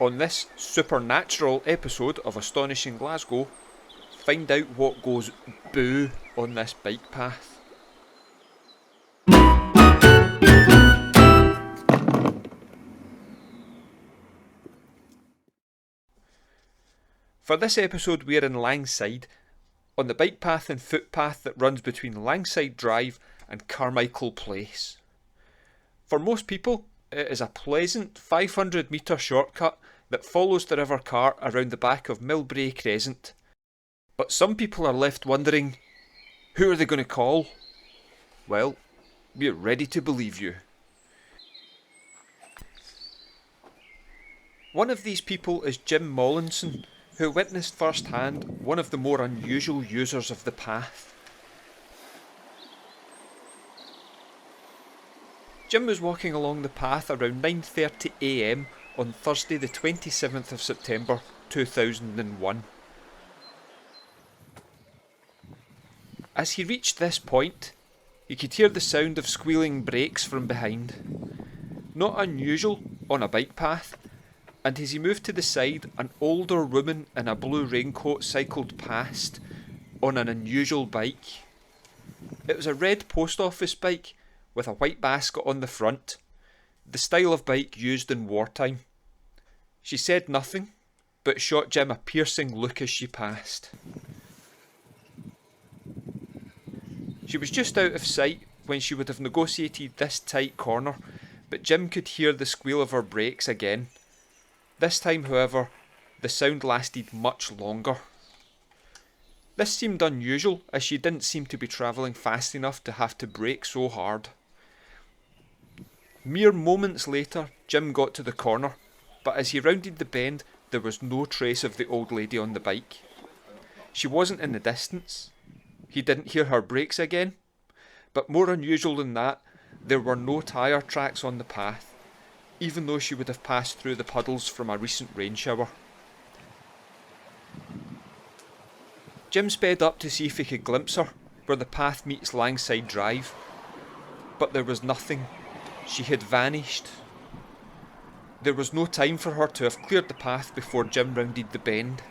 On this supernatural episode of Astonishing Glasgow, find out what goes boo on this bike path. For this episode we're in Langside, on the bike path and footpath that runs between Langside Drive and Carmichael Place. For most people, it is a pleasant 500 metre shortcut that follows the River Cart around the back of Millbrae Crescent. But some people are left wondering, who are they going to call? Well, we're ready to believe you. One of these people is Jim Mollinson, who witnessed firsthand one of the more unusual users of the path. Jim was walking along the path around 9:30 AM on Thursday the 27th of September 2001. As he reached this point, he could hear the sound of squealing brakes from behind. Not unusual on a bike path, and as he moved to the side, an older woman in a blue raincoat cycled past on an unusual bike. It was a red post office bike with a white basket on the front, the style of bike used in wartime. She said nothing, but shot Jim a piercing look as she passed. She was just out of sight when she would have negotiated this tight corner, but Jim could hear the squeal of her brakes again. This time, however, the sound lasted much longer. This seemed unusual, as she didn't seem to be travelling fast enough to have to brake so hard. Mere moments later, Jim got to the corner, but as he rounded the bend, there was no trace of the old lady on the bike. She wasn't in the distance. He didn't hear her brakes again, but more unusual than that, there were no tyre tracks on the path, even though she would have passed through the puddles from a recent rain shower. Jim sped up to see if he could glimpse her where the path meets Langside Drive, but there was nothing. She had vanished. There was no time for her to have cleared the path before Jim rounded the bend.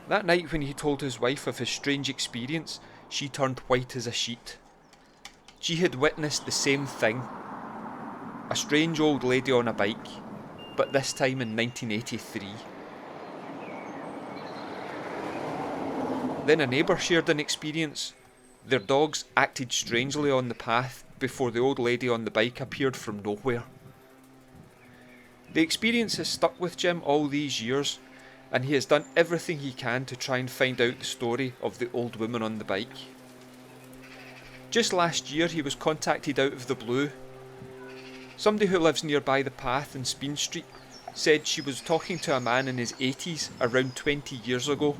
That night when he told his wife of his strange experience, she turned white as a sheet. She had witnessed the same thing. A strange old lady on a bike, but this time in 1983. Then a neighbour shared an experience. Their dogs acted strangely on the path before the old lady on the bike appeared from nowhere. The experience has stuck with Jim all these years, and he has done everything he can to try and find out the story of the old woman on the bike. Just last year he was contacted out of the blue. Somebody who lives nearby the path in Speen Street said she was talking to a man in his 80s around 20 years ago.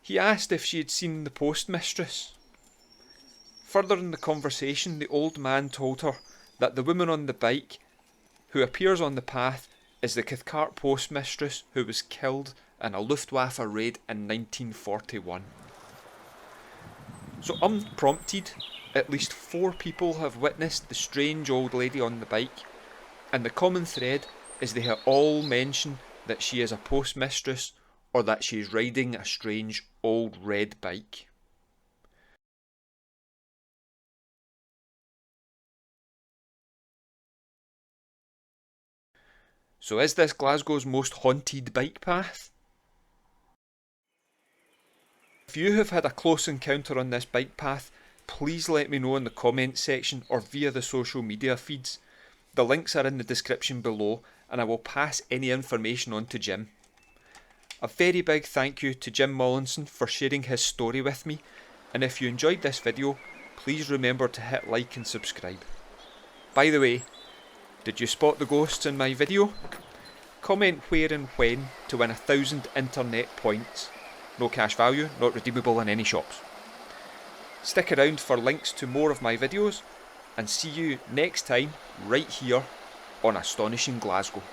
He asked if she had seen the postmistress. Further in the conversation, the old man told her that the woman on the bike who appears on the path is the Cathcart postmistress who was killed in a Luftwaffe raid in 1941. So unprompted, at least 4 people have witnessed the strange old lady on the bike, and the common thread is they have all mentioned that she is a postmistress or that she is riding a strange old red bike. So is this Glasgow's most haunted bike path? If you have had a close encounter on this bike path, please let me know in the comments section or via the social media feeds. The links are in the description below, and I will pass any information on to Jim. A very big thank you to Jim Mollinson for sharing his story with me, and if you enjoyed this video, please remember to hit like and subscribe. By the way, did you spot the ghosts in my video? Comment where and when to win 1,000 internet points. No cash value, not redeemable in any shops. Stick around for links to more of my videos, and see you next time right here on Astonishing Glasgow.